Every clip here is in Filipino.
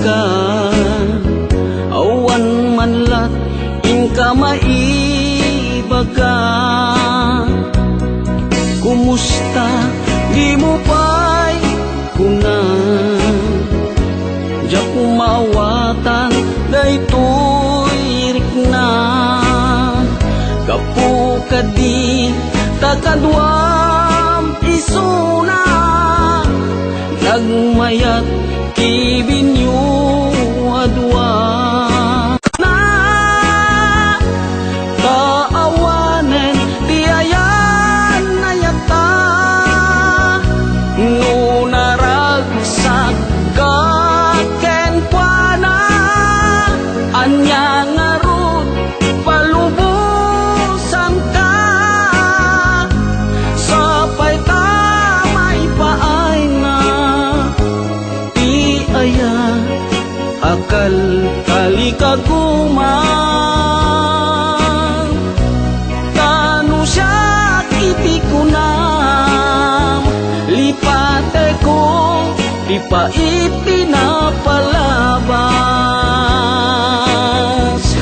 ka, awan manlat inka maibaga. Kumusta di mo pa'y kuna, di kumawatan daytoy rikna. Kapu kadi takadwam isuna, nagmayat kibinyo adwa. Na kaawanen di ayan ayata, no naragsak kaken kuana. Anya ngarod palubusan ka, sapay tamay paay na di aya akal kalikaguman. Tano siya iti kunam, lipate ko di pa itinapalabas.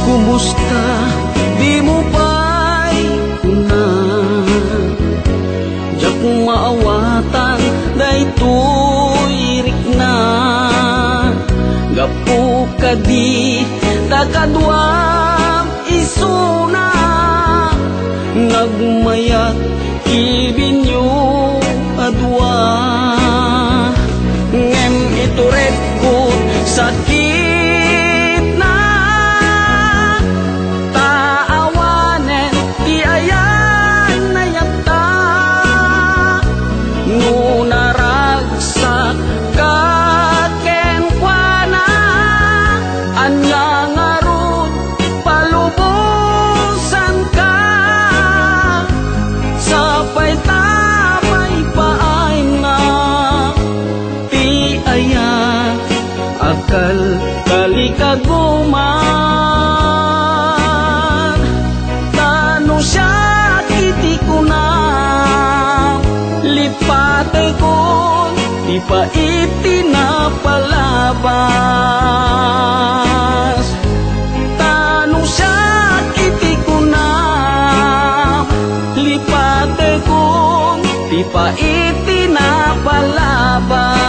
Kumusta di mo pa'y kuna, di kung maawatan daytoy rikna. Gapu kadi takadwam isuna, nagmayat kibinyo adwa. Ngem ituret ko sakit na, taawanen di ayan ayata, no naragsak kaken kuana. Anya ngarod palubusan ka, sapay tamay paay na di aya akal kalikaguman. Tano siya kiti kunam, lipate ko di pa itinapalabas. Tano siya kiti kunam, lipate ko di pa itinapalabas.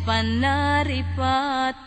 panaripato.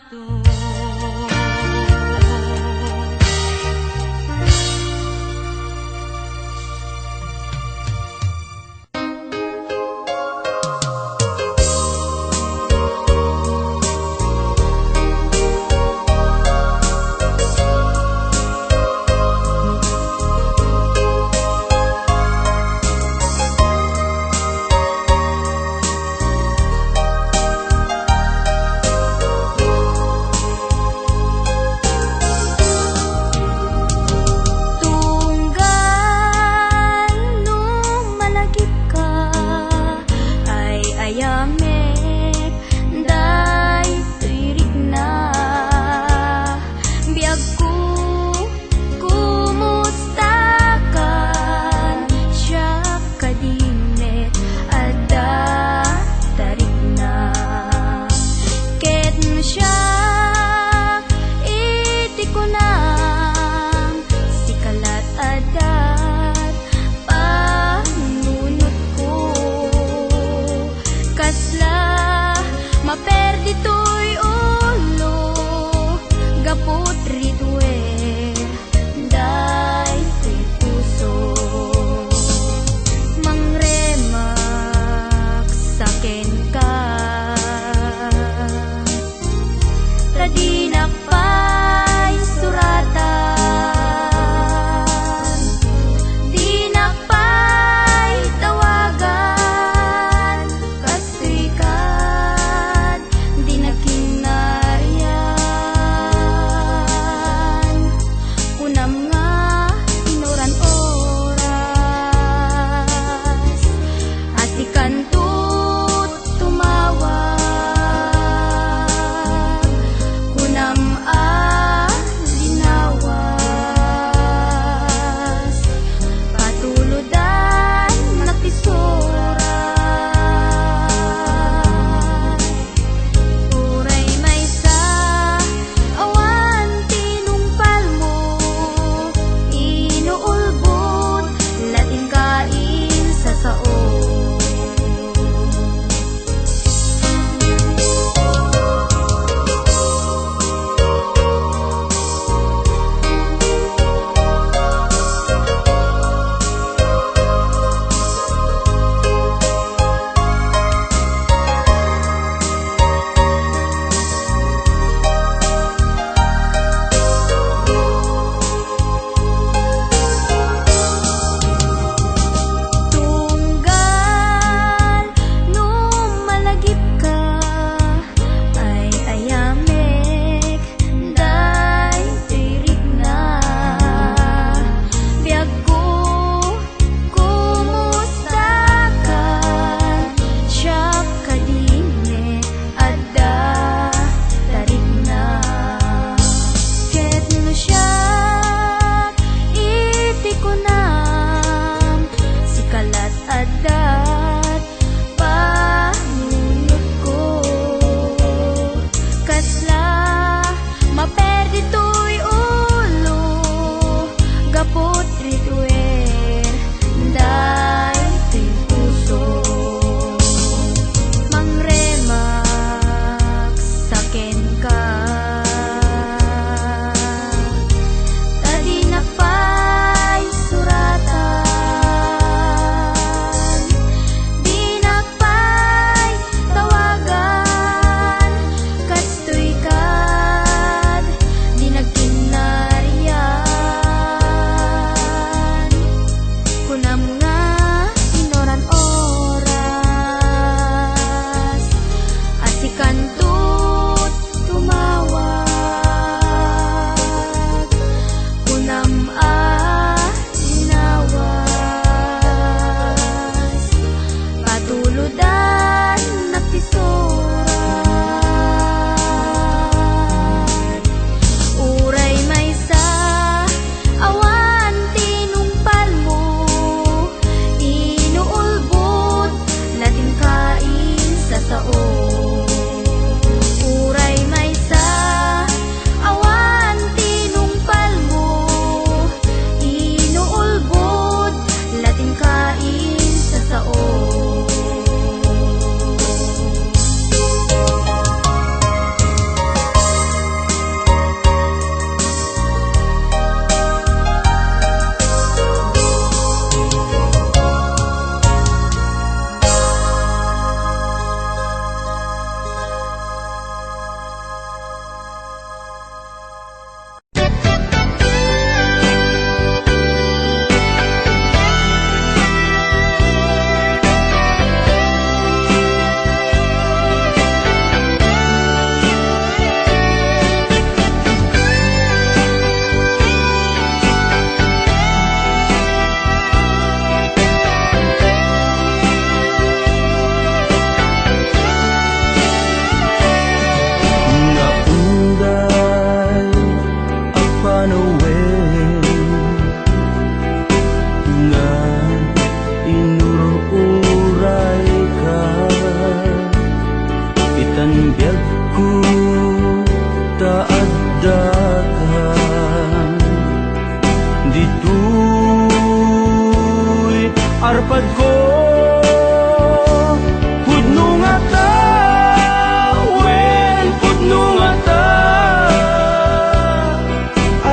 arpad ko pudno nga ta, wen pudno nga ta,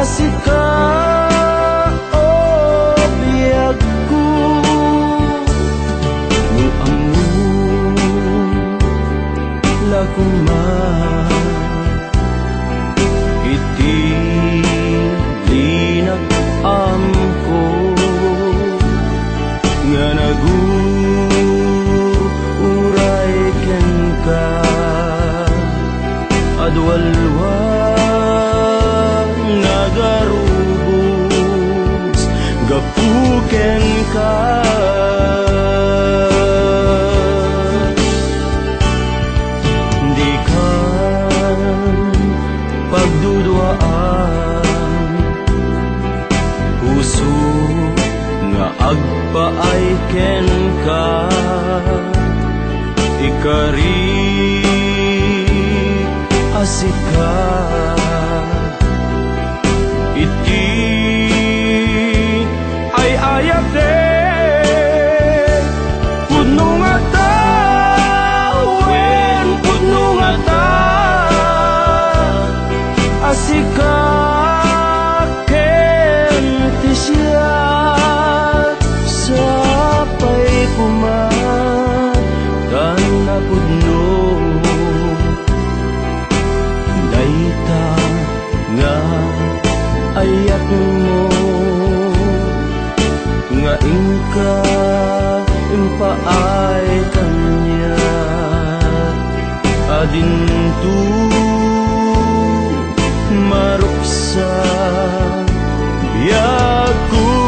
asit ka o biyag ko no among lakuman iti linag amko nga naguray ken ka adwalwa nagarubos gapuken ka di kan pagduduaan puso nga agpaay ken ka ikari asika iti ay ayate pudno nga ta, wen pudno nga ta, asika ken ti siya sapay kuman tan na pudno dayta nga ayat mo nga ingka impaay kanya adintu maruksa biyag ko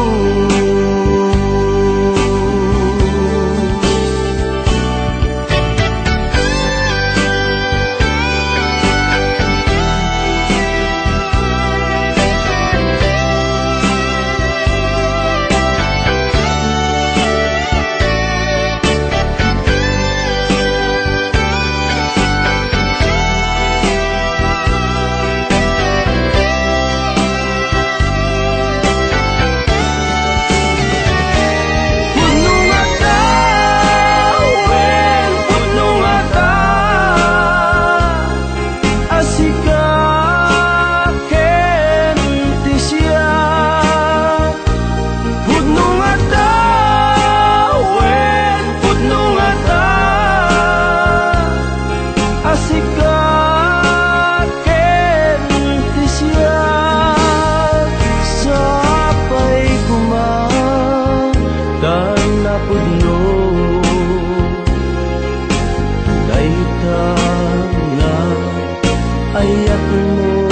ayat mo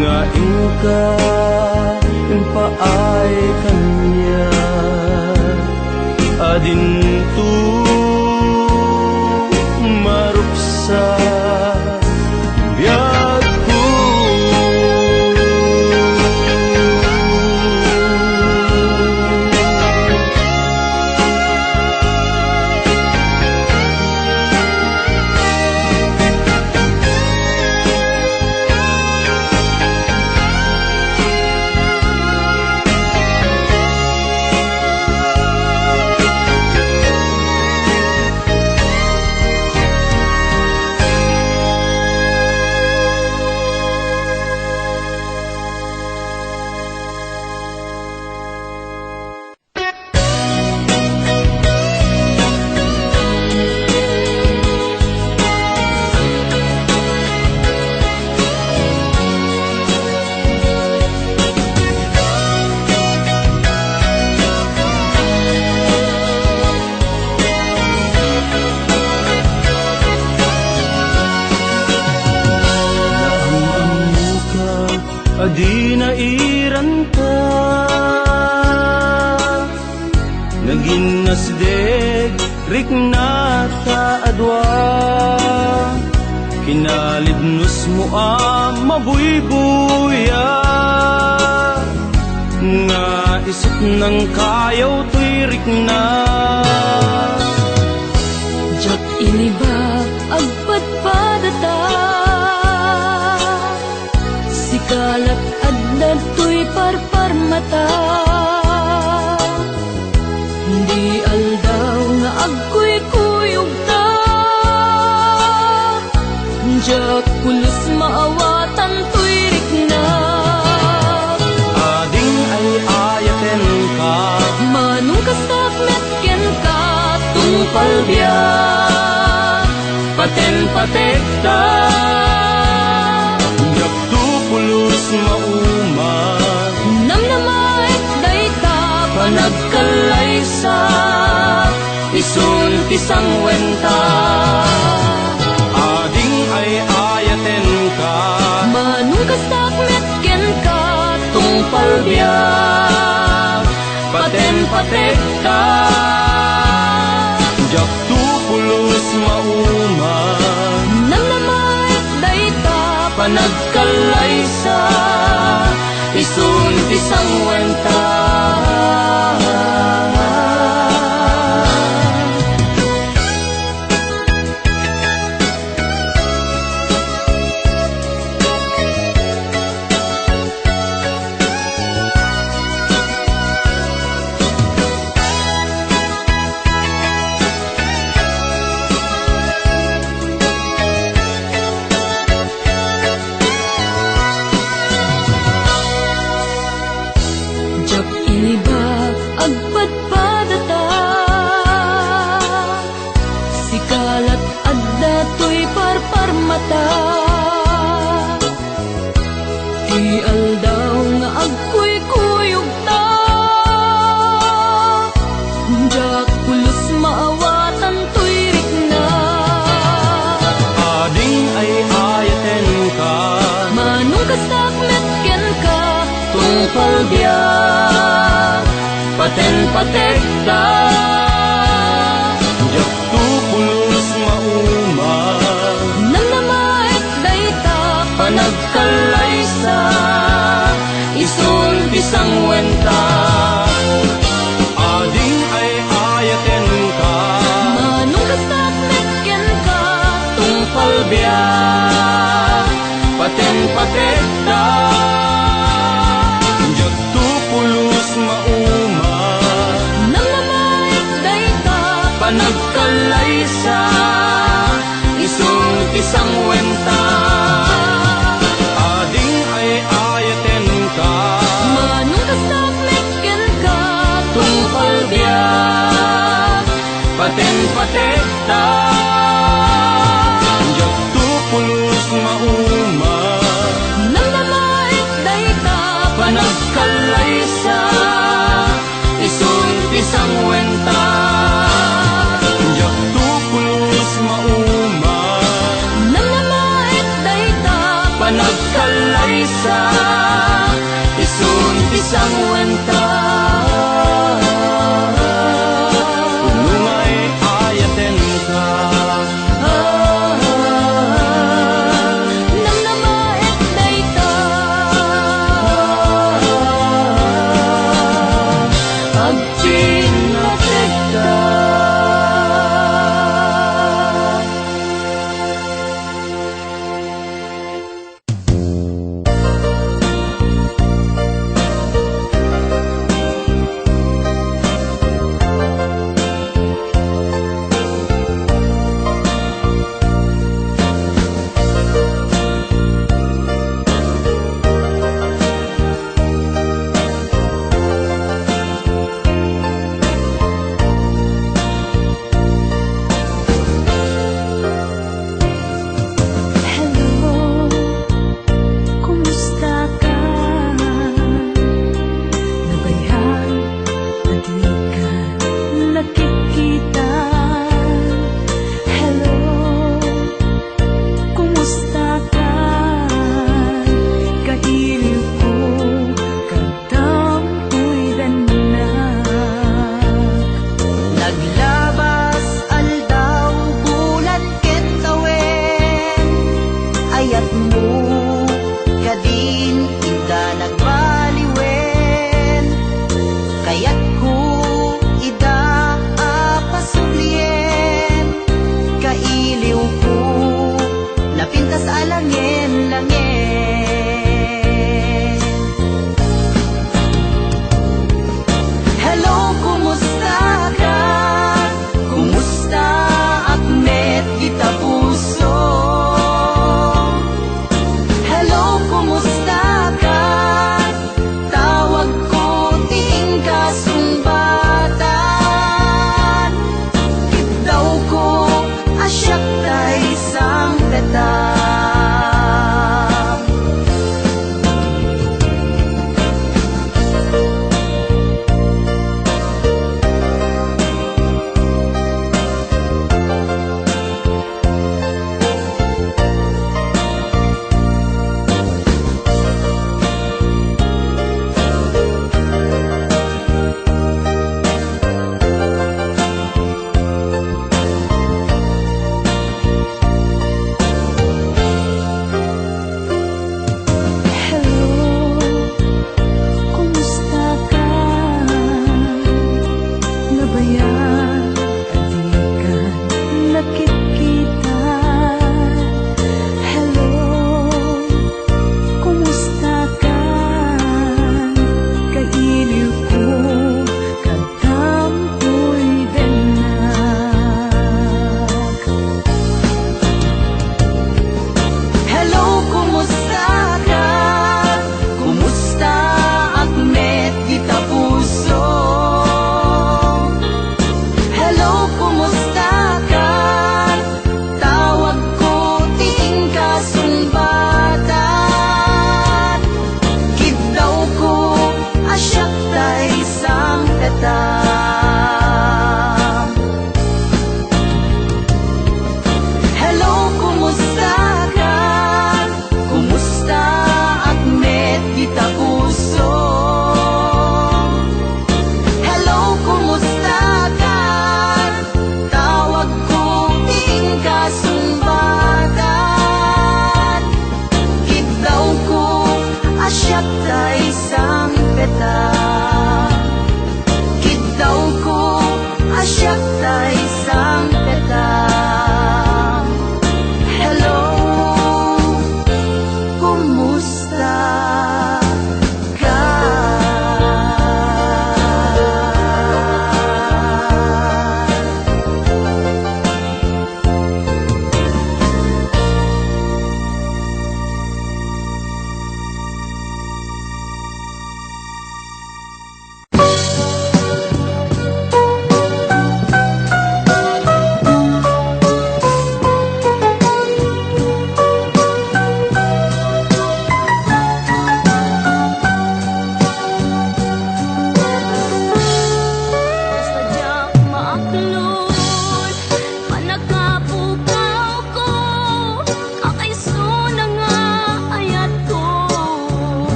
nga ingka impaay kanya adintu maruksa biyag ko di nairan ka naging nasdeg rik na taadwa kinalibnos mo mabuybuya nga isip ng kayaw to'y rik na jak ini ba agpadpadata kalat adnan tuy parpar mata manung kastak met ken ka tungpal biyak paten patekta jak tu pulos mauma namnamaet dayta panagkalaysa isun tisang wenta ading ay ayaten ka manung kastak met ken ka tungpal biyak paten patekta jak tu pulos mauma namnamaet dayta panagkalaysa isun tisang wenta jak iniba agpadpadata sikalat adda to'y parparmata ti aldaw nga agkuy-kuyog ta jak pulos maawatan to'y rikna ading ay ayaten ka manung kastak met ken ka tungpal biyak paten patekta jak tu pulos mauma namnamaet dayta panagkalaysa isun tisang wenta ading ay ayaten ka manung kastak met ken ka tungpal biyak paten patekta jak tu pulos mauma namnamaet dayta panagkalaysa isun tisang wenta ading ay ayaten ka manung kastak met ken ka tungpal biyak paten patekta jak tu pulos mauma namnamaet dayta panagkalaysa isun tisang wenta jak tu pulos mauma namnamaet dayta panagkalaysa isun tisang wenta punungay ayaten ka namnamaet dayta agpinatekta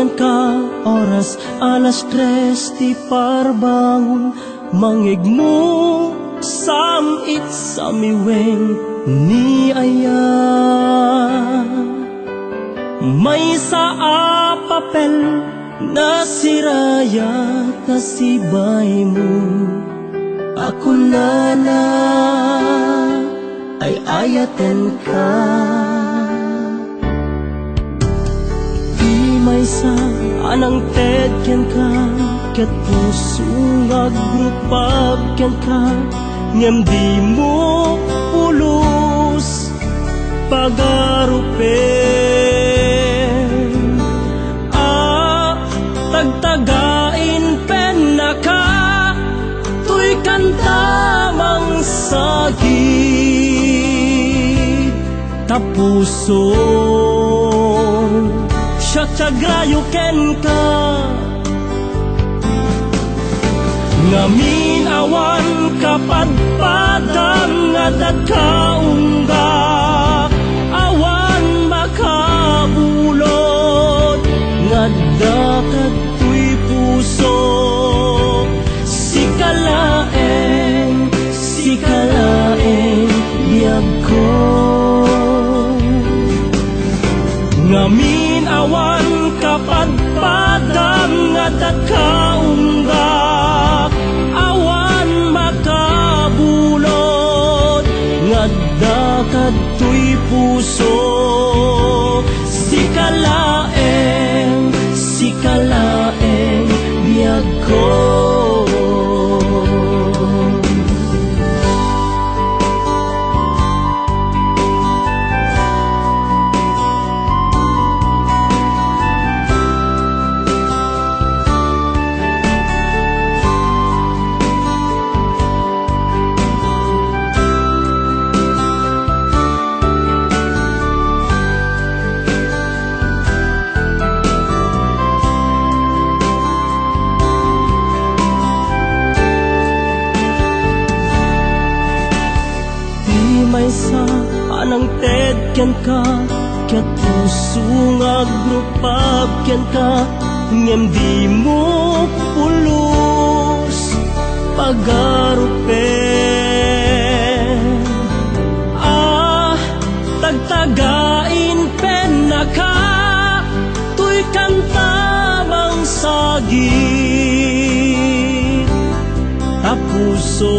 ken ka oras alas 3 ti parbangon mangigmo samit samiweng ni aya may sa papel na siraya kasibay mo ako na ay ayaten ka di may sa anang ted ken ka ket puso nga grupag ken ka ngem di mo pulos pagarupen tagtagain pen na ka tuy kantamang sagit tapuso siya tiagrayo ken ka ngamin awan kapadpadang nga dagkaunggak awan makabulot nga dakat tuy puso sikalaeng biyag ko ngamin awan kapadpadang nga dagkaunggak awan makabulot nga dakat tuy puso sikalaeng biyag ko may sa anang ted ken ka ket puso nga grupag ken ka ngem di mo pulos pagarupen tagtagain pen na ka tuy kantamang sagit tapuso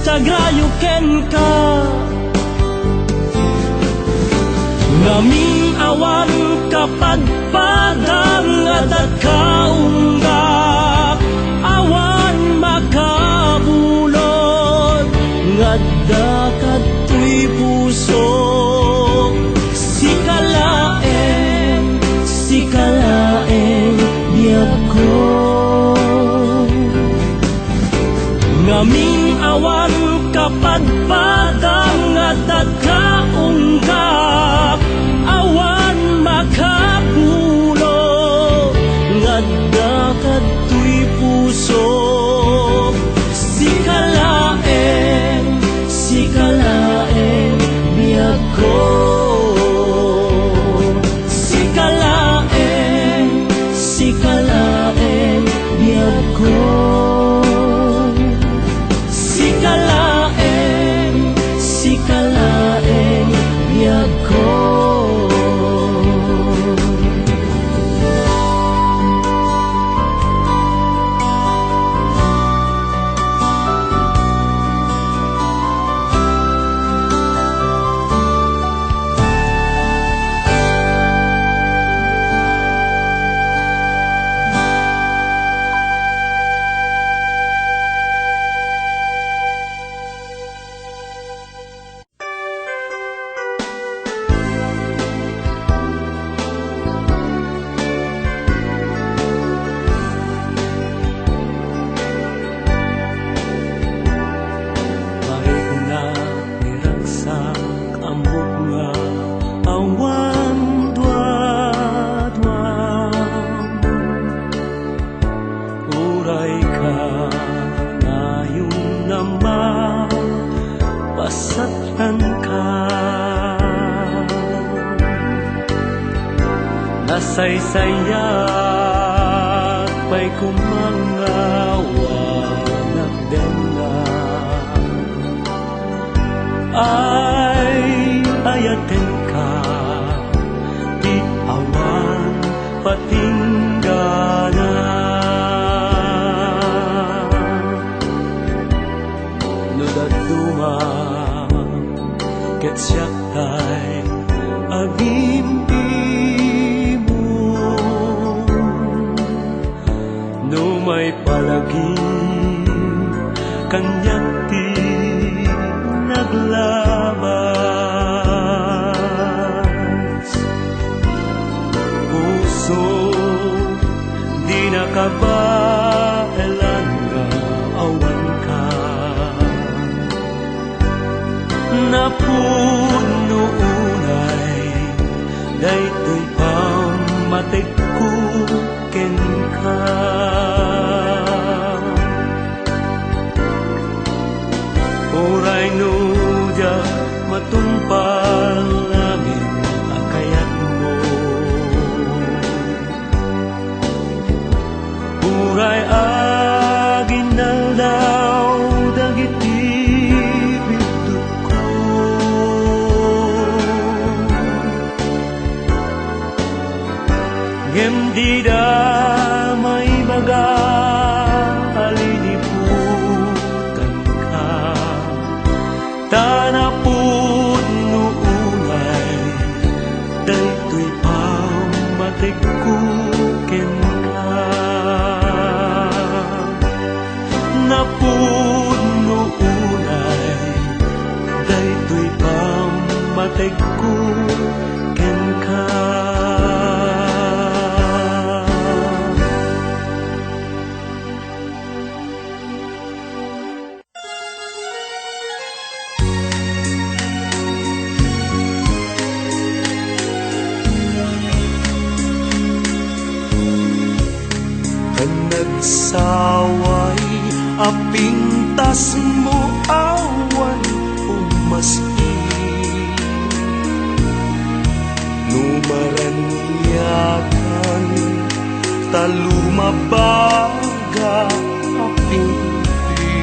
tagrayo ken ka ngamin awan kapadpadang nga dagkaunggak awan makabulot nga dakat tuy puso sikalaeng biyag ko ngamin awan kapadpadang nga dagkaunggak awan makabulot nga dakat tuy puso sikalaeng biyag ko sikalaeng biyag ko sikalaeng biyag ko Saysayat pa'y kumangawa nagdenga ay ayaten ka di awan patinggana nudaduma ket siyak tay agimpi may palaging kanyak di naglabas puso di nakabaelan nga awan ka napuno unay daytoy pamatig ko ken ka Uray nuja matumpal namin ang kayat mo Uray aginaldaw dagiti bidot ko Ngem di da may baga tanapun nuunay daytoy pamatig ko ken ka napun nuunay daytoy pamatig ko ken ka Nagsaway apintas mo awan umaski numaranyagan talumabaga apimpi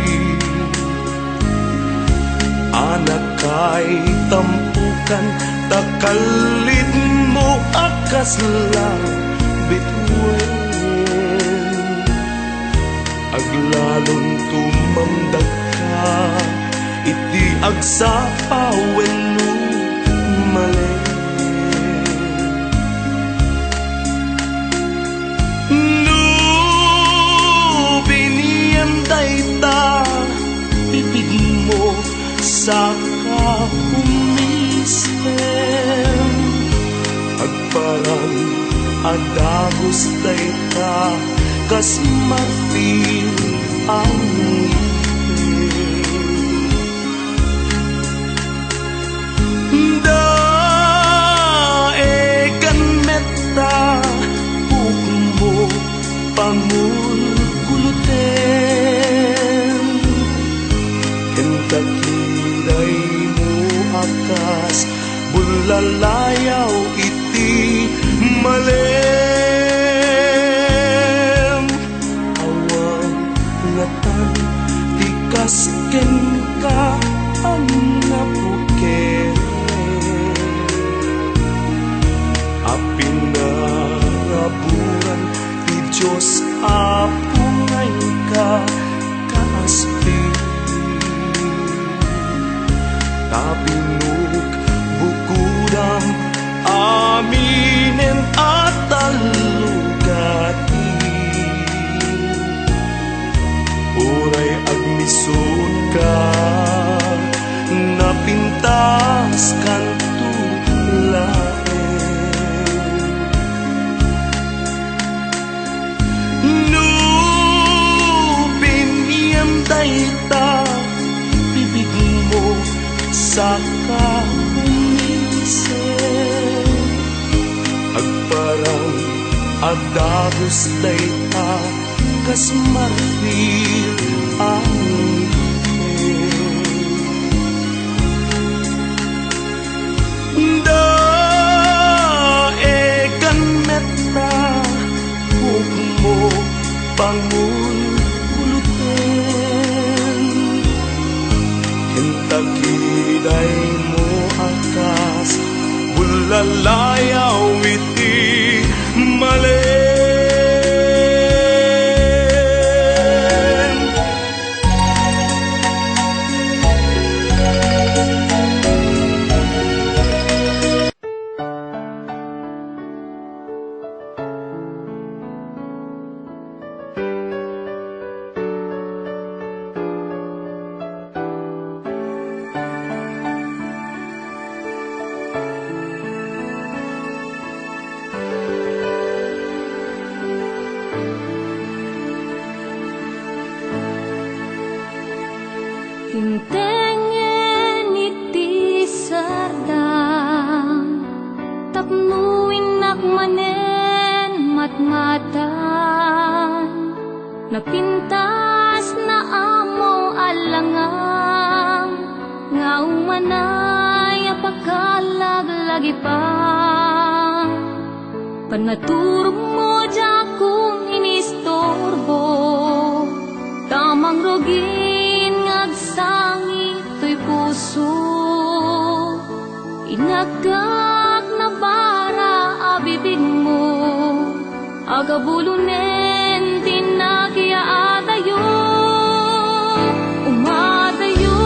anak kay tampukan takalit mo akasla bituin aglalon tumamdag ka iti agsapawen no mali no biniyam dayta bibig mo sa kahumisem agparang adagos dayta kas marfil ang daegan metta pukmo pangulguluten kentakiray mo akas bulalayaw iti mali Kasken ka ang napukere apinaraburan ti Diyos apungay ka kaaspi tabinuk bukudam aminen at talugati Uray agnisod ka napintas kanto laeng no biniyam dayta bibig mo sa kahumisem agparang adagos dayta kas marfil ang daegan met Tintengen iti sardang tapnuin nakmanen matmatan napintas na amo alangang nga umanay apagkalaglagi pa panaturo mo dya kung inistorbo tamang rogin ngagsangi to'y puso inagak na bara abibig mo agabulunen tinagya adayo umadayo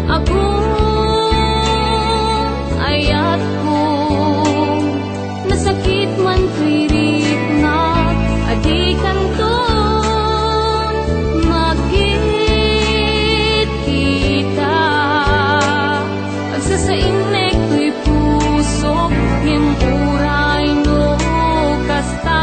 akong ayat ko nasakit man to'y ritnat adikan to magkit kita agsasainek to'y puso ngem uray no kasta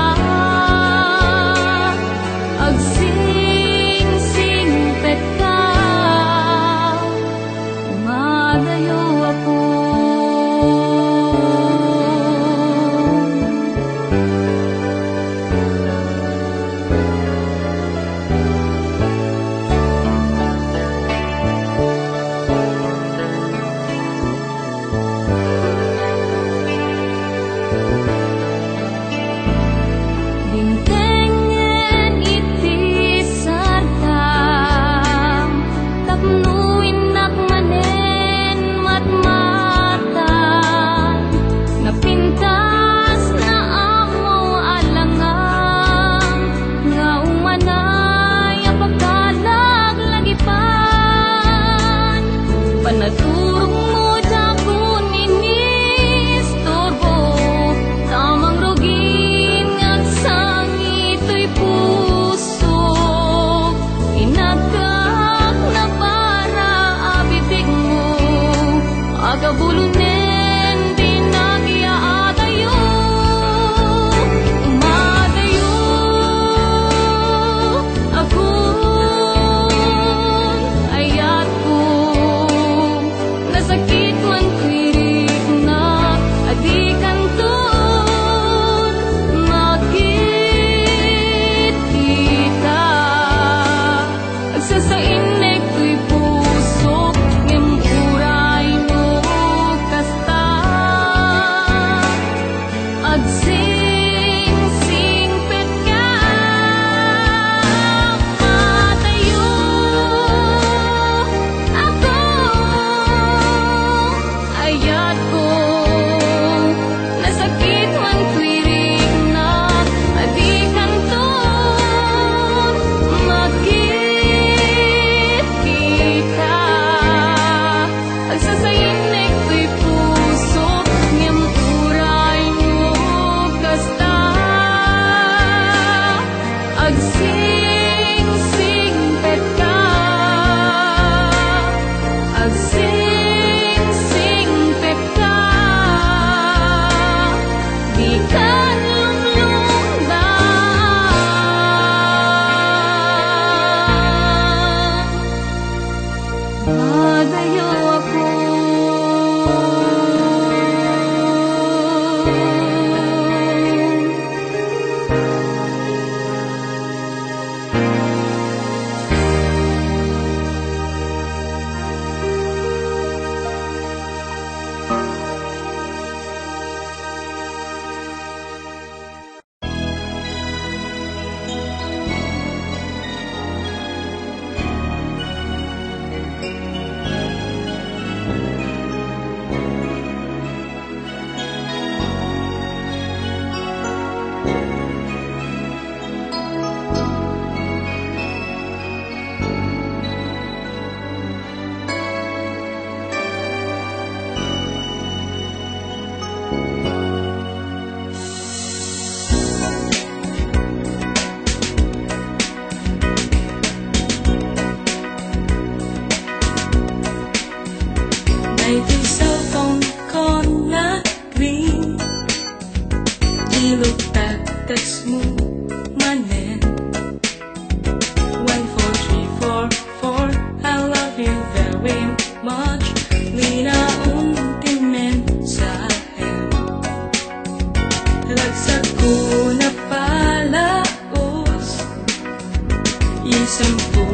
Isip ko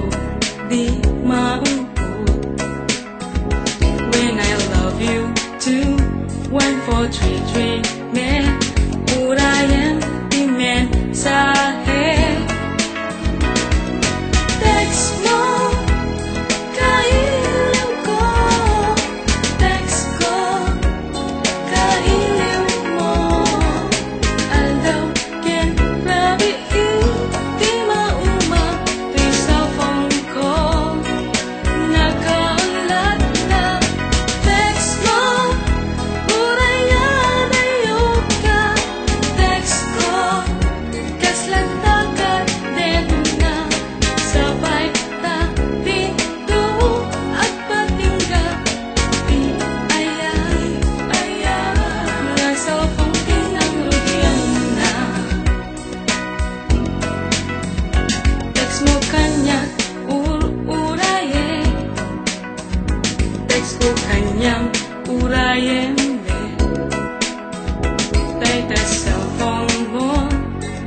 di maumpot when I love you too. 1433 men, urayan di mensahe. Text mo, kailiw ko. Text ko, kailiw mo. Aldaw ken rabi di mauma di cellphone ko. Nakaulat na text mo, urayan ayok ka. Text ko, kaslan takat din na. Sabay ta dito at patingga di ayay nga cellphone tinangruyan na. Text mo kanya uraye, text ko kanyang urayen be. Tay cellphone mo,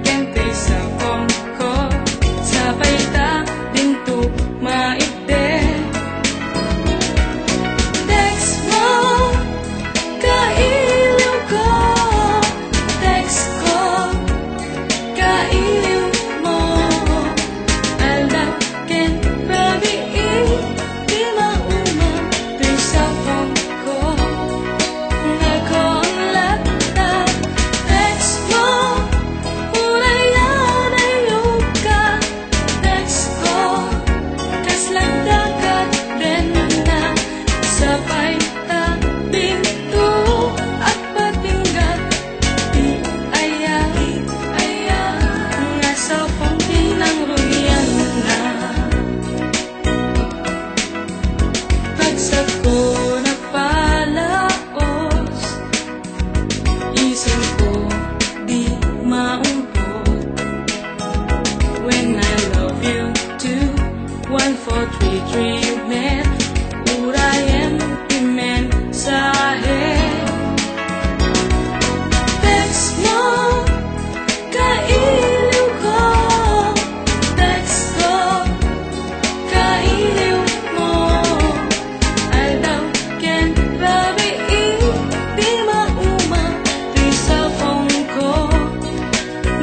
kente cellphone ko. Sabay ta dinto maite. Text mo, kailiw ko. Text ko, kailiw mo. Aldaw ken rabi di mauma di cellphone ko. Nakaulat na text mo, urayan ayok ka. Text ko, kaslan dagat din na. Sabay ta dito at patingga di ayay nga cellphone tinangruyan na. Bagsak ko na palaos, isip ko di maumpot when I love you too. 1433 men, urayan di mensahe. Text mo, kailiw ko. Text ko, kailiw mo. Aldaw ken rabi di mauma di cellphone ko.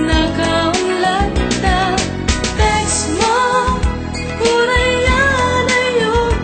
Nakaulat na text mo, urayan ayok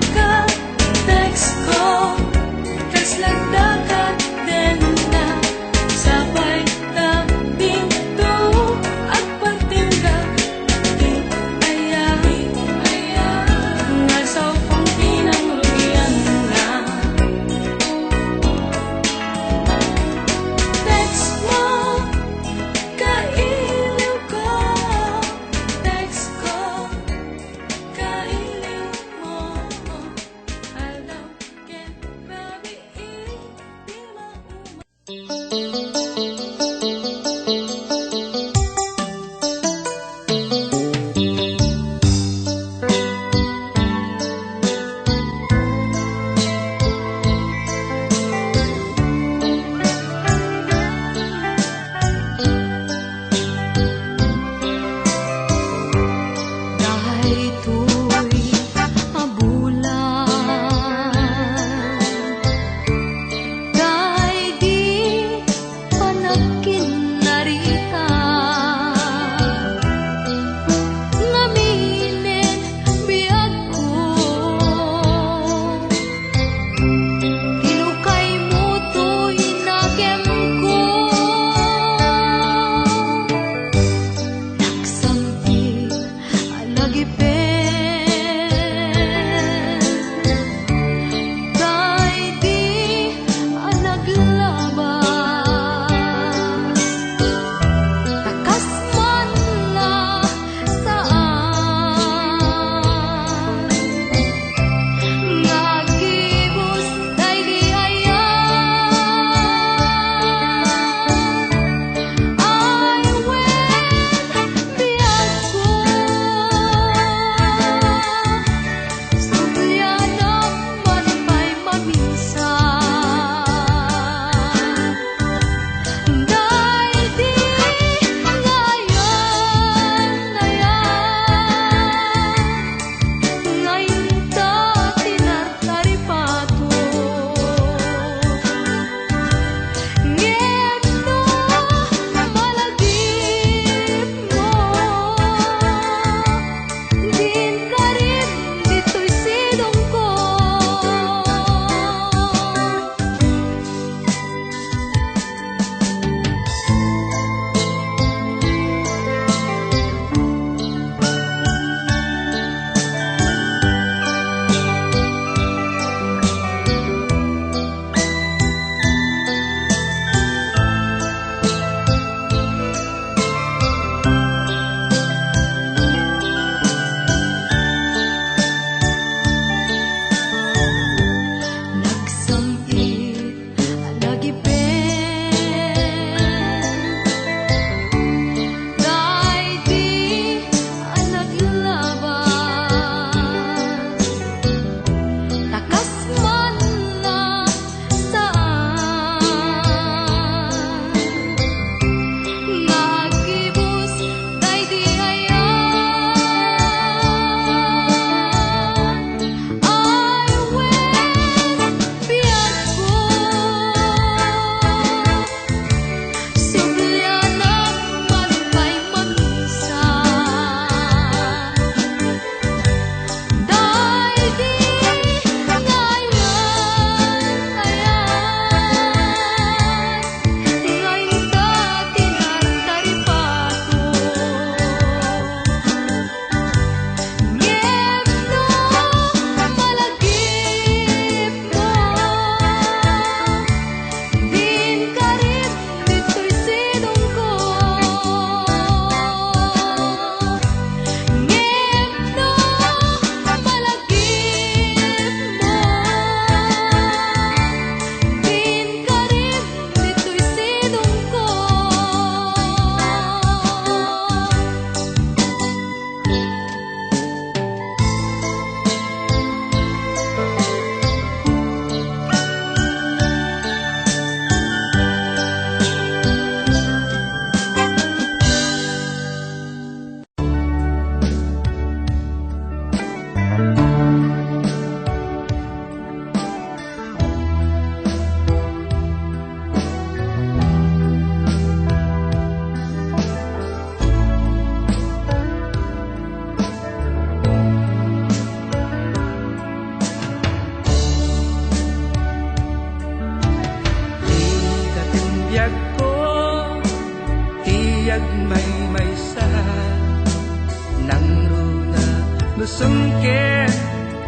sungkit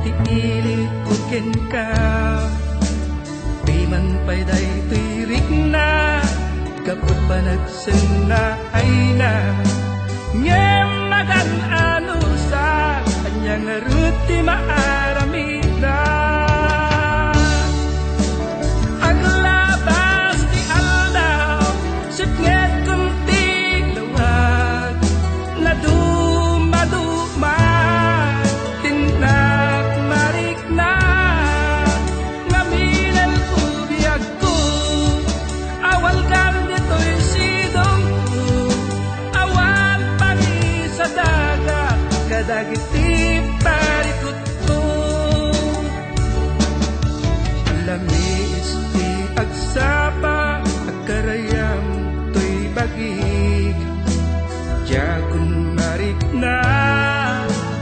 ti ilit uken ka di man payday tirik na kaput panagsen na ay na ngem magan anusa anyang ruti maaramida aglabas ti aldaw sipnget kunti lawag na dumaduma tindak marik na ngaminan ubiyag ko awal kam dito'y sidong ko awan pagi sa dagat kadagiti parikot ko lamis ti agsapa agkarayam to'y bagig jagun marik na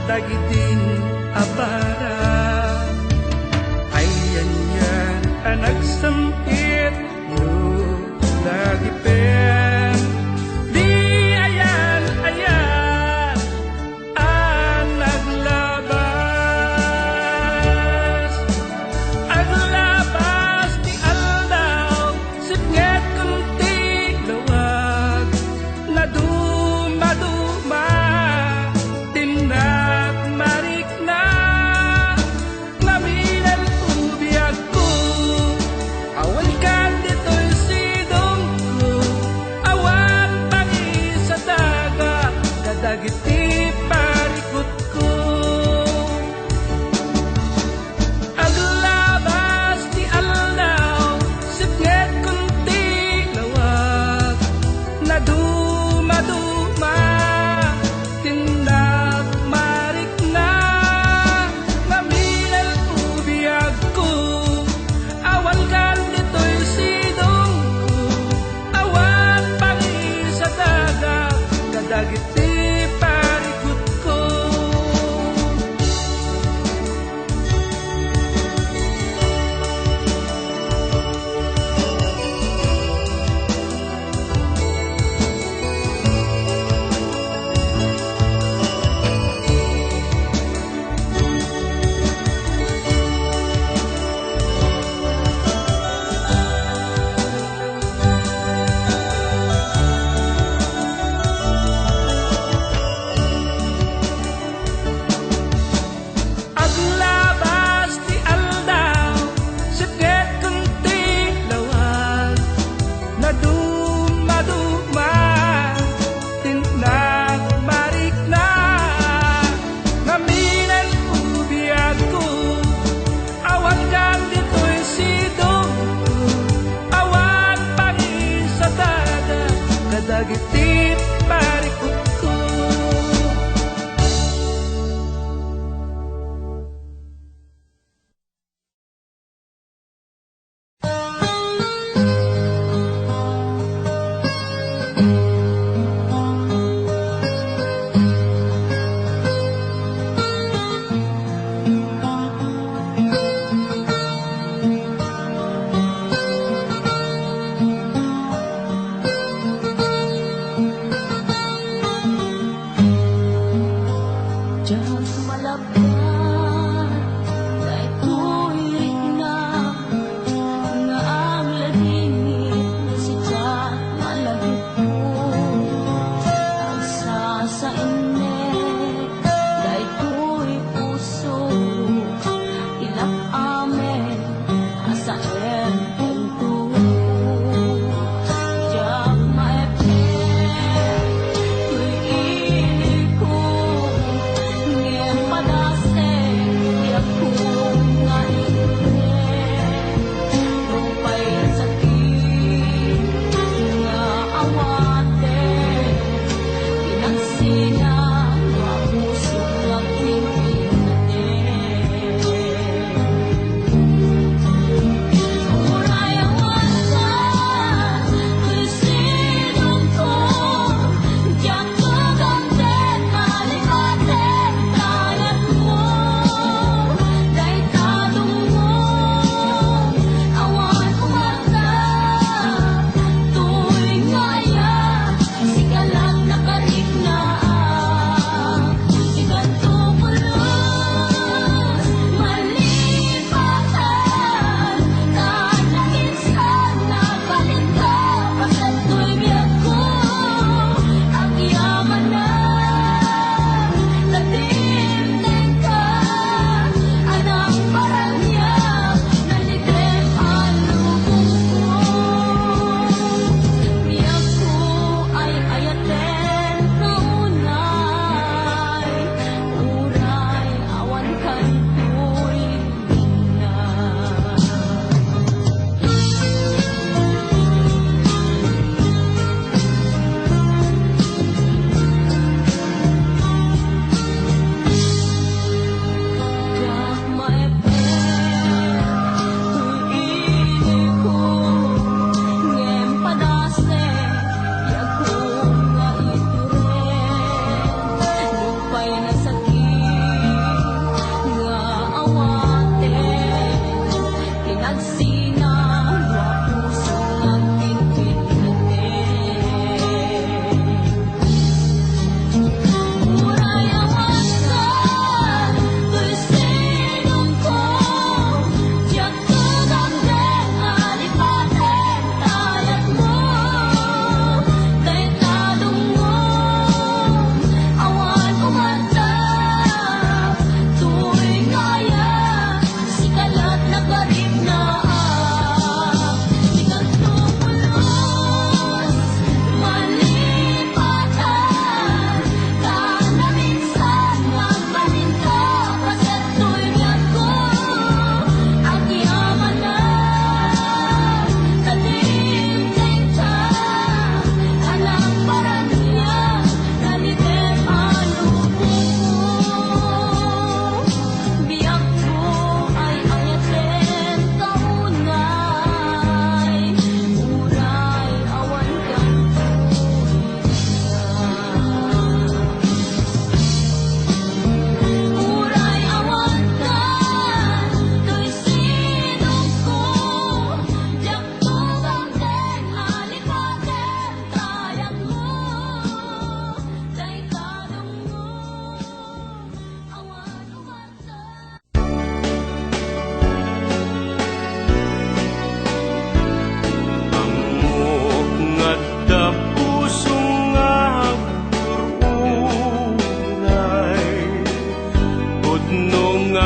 dagitin apara ayan yan anak sempit mo lagi pen di ayan ayan anak labas di aldaw sipnget kunti lawag na dumaduma tindak marik na ngaminan ubiyag ko awal kan dito'y sidong ko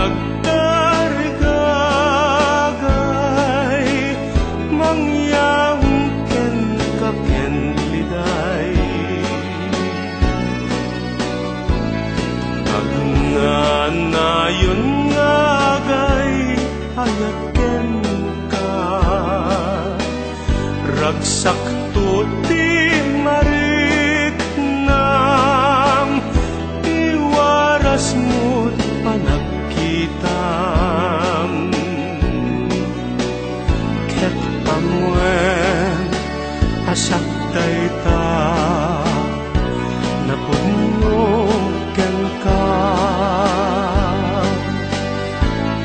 nagdarigagay mangyang ken kaken liday agnanayon ngagay ayat ken ka ragsak tuti marik nam iwaras mo't panagkitam ket amwen asak dayta napunno ken ka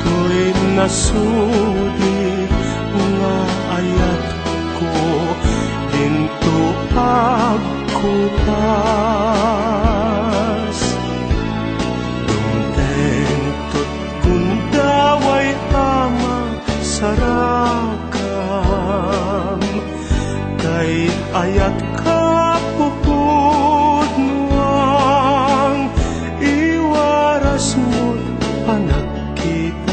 tuy nasudi nga ayat ko dinto agkupas dumteng tut kundaway ama sarakam kay ayat ka pupudnuang iwaras mo't panagkitam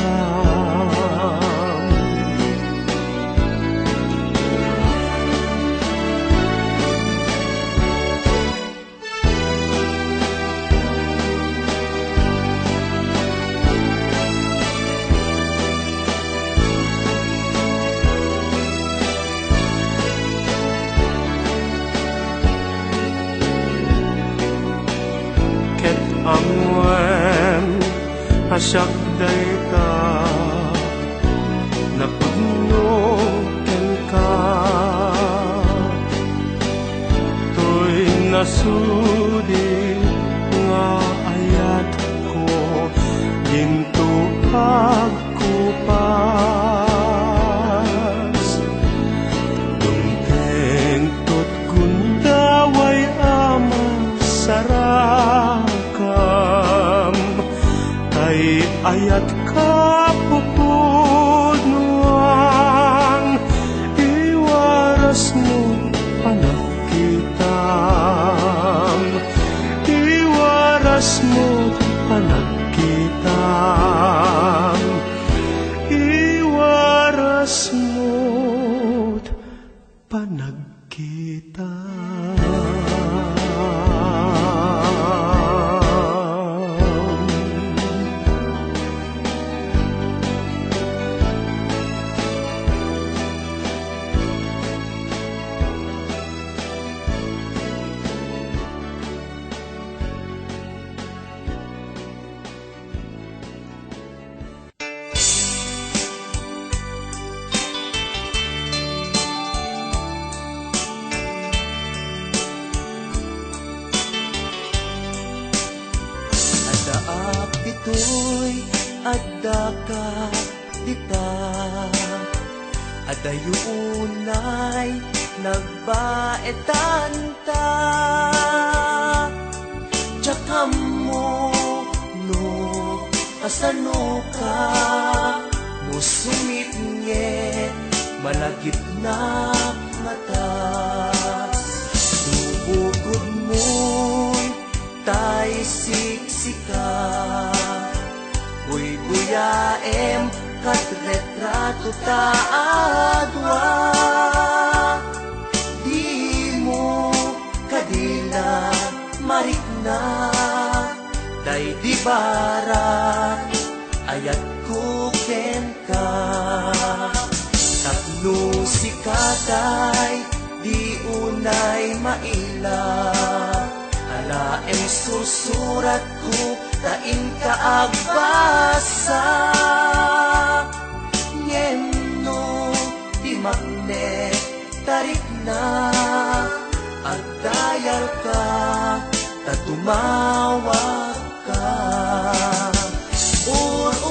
ket amwen asak dayta napugno ken ka tuy nasudi nga ayat ko ginto agkupas dumteng tut gundaway ama sarakam kay ayat ka pupudnuang iwaras mo panagkitam iwaras mo panagkitam iwaras mo panagkitam Adaak ditoy adda ka dita adayunay nagbaetan ta jakam mo no asano ka musumit nge malagit na mata subugod mo'y tay siksika uy buyaem kat retrato ta adwa di mo kadila marikna day di bara ayat ko ken ka tapno sikatay di unay maila alaem susurat ko tain ka agbasa ngeno di magne tarik na agdayar ka tatumawag ka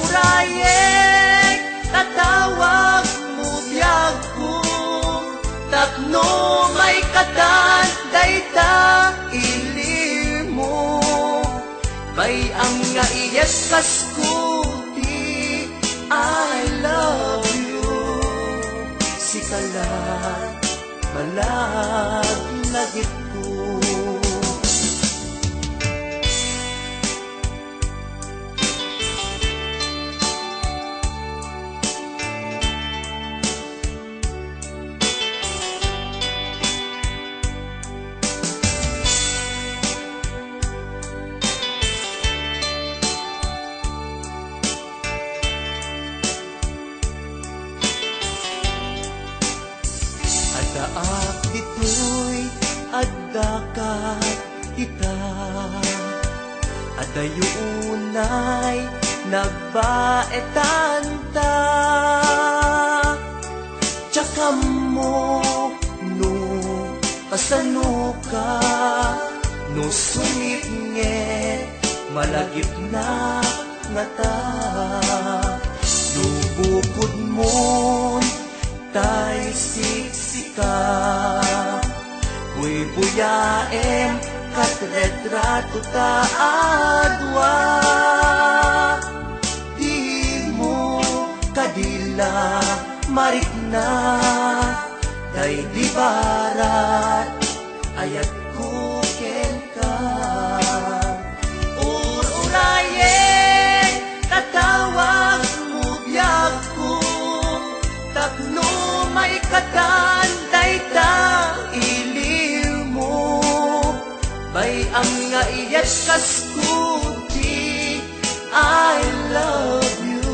urayek tatawag mo biyag ko tapno may katan dayta ilimo may ang nga iyeskas ko di I love you sikalat balag lagit ko dito'y addakat kita, at ayunay nagbaetan ta. Tsaka mo no kasano ka, no sungit nget malagip na nga ta. No bukod mo tay siksika, buyaem kat retrato ta adwa. Di mo kadila marikna, tay di barat ayat kuken ka. Urayen tatawag mo biyak ko, tapno may katanday ta iliw mo. Bay ang nga iyat kaskuti, I love you.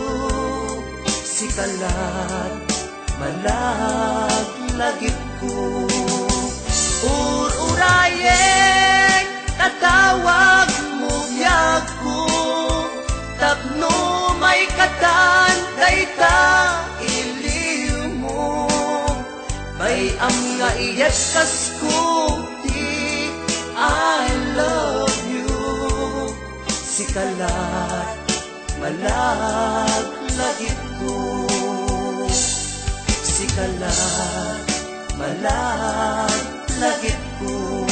Si kalat malaglagip ko. Urayen tatawag mo biyak ko, tapno may katanday ta iliw mo. Bay ang nga iyat kaskuti, I love you. Si kalat malaglagip ko. Si kalat malaglagip ko.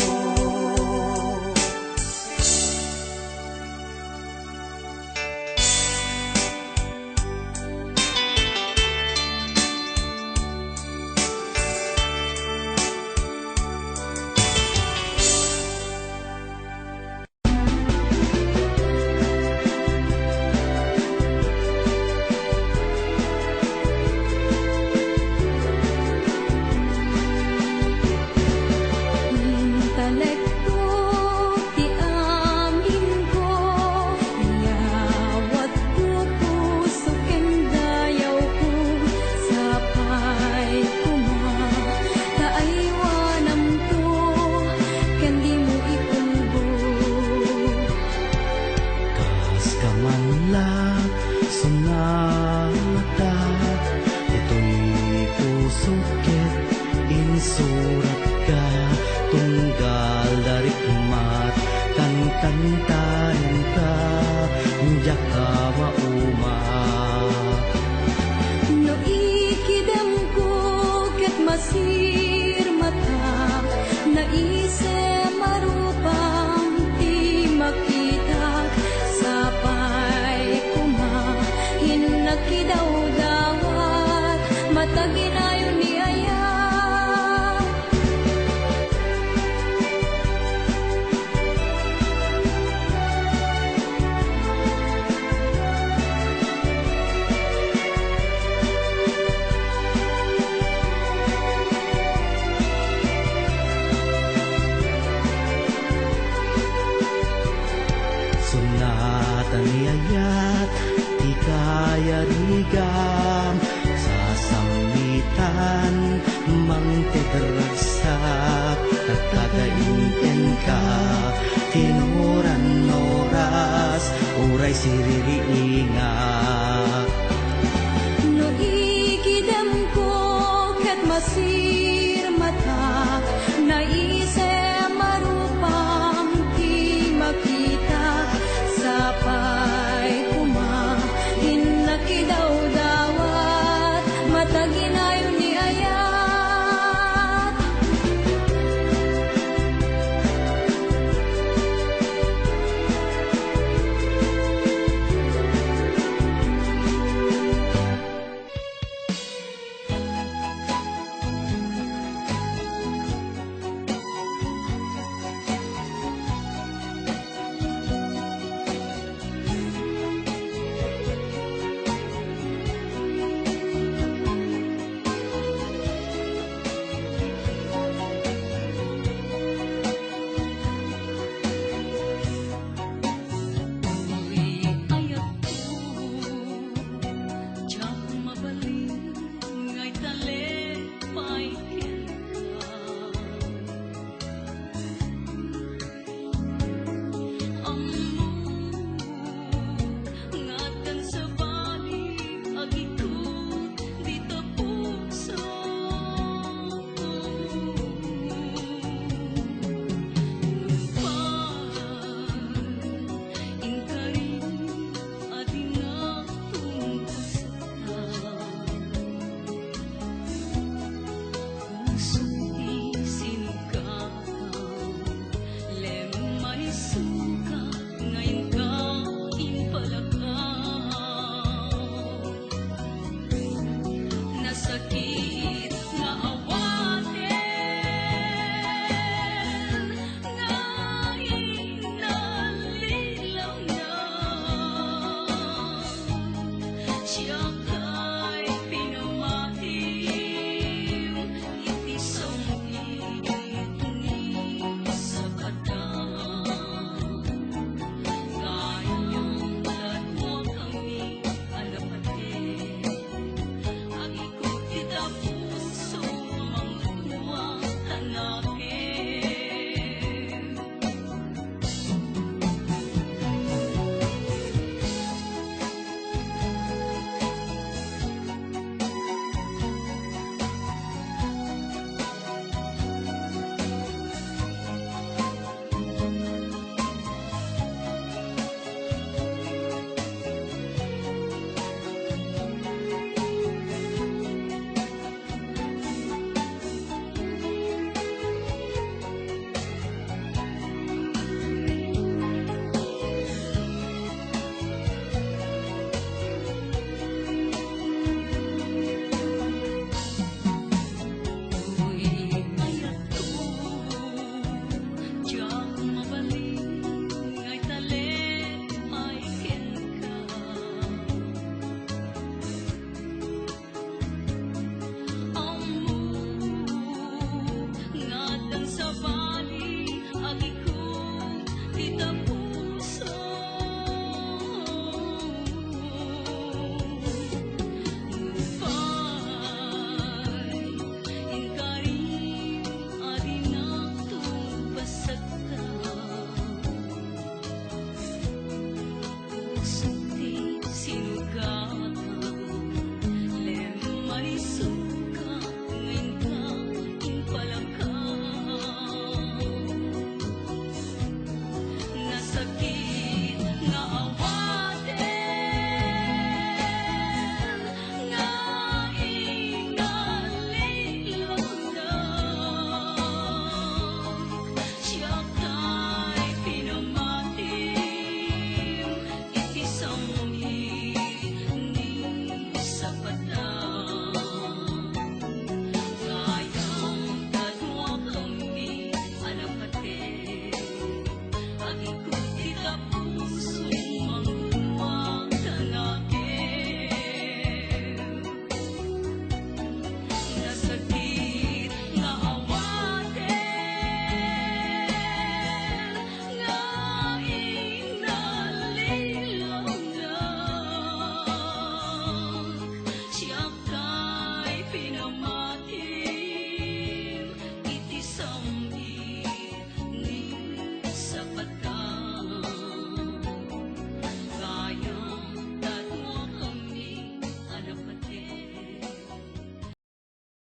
Surat ka tunggal dari kemat, kantahin ka jaka mauma. No ikidam ko ket masir mata, naise marupang di makita, sapay kumahin nakidaw-dawat, mataginayon ni aya. Sunatan niyayat, di kaya rigam, sasamitan, mangtedragsak, katagainten ka, tinuran oras, uray siririingat. No ikidam ko ket masir mata, naise marupang di makita, sapay kumahin nakidaw-dawat, mataginayon ni ayat. Your